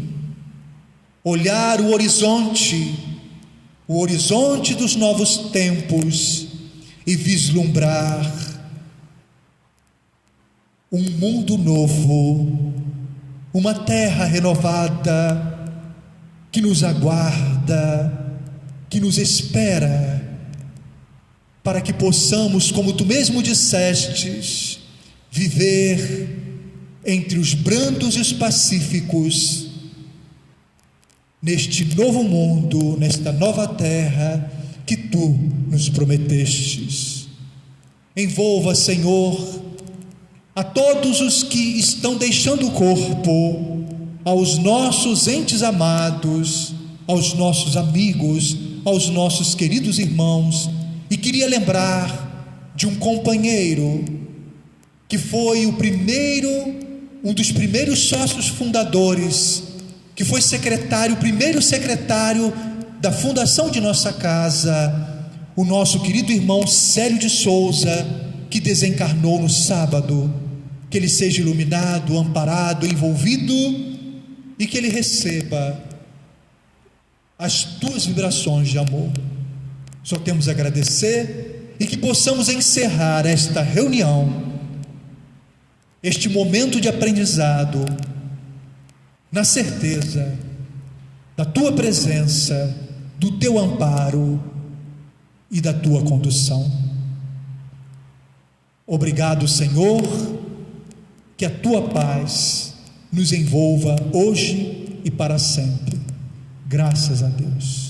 olhar o horizonte dos novos tempos e vislumbrar um mundo novo, uma terra renovada que nos aguarda, que nos espera, para que possamos, como Tu mesmo dissestes, viver entre os brandos e os pacíficos, neste novo mundo, nesta nova terra que Tu nos prometestes. Envolva, Senhor, a todos os que estão deixando o corpo, aos nossos entes amados, aos nossos amigos, aos nossos queridos irmãos. E queria lembrar de um companheiro que foi um dos primeiros sócios fundadores, que foi primeiro secretário da fundação de nossa casa, o nosso querido irmão Célio de Souza, que desencarnou no sábado. Que ele seja iluminado, amparado, envolvido, e que ele receba as Tuas vibrações de amor. Só temos a agradecer, e que possamos encerrar esta reunião, este momento de aprendizado, na certeza da Tua presença, do teu amparo e da tua condução. Obrigado, Senhor, que a tua paz nos envolva hoje e para sempre. Graças a Deus.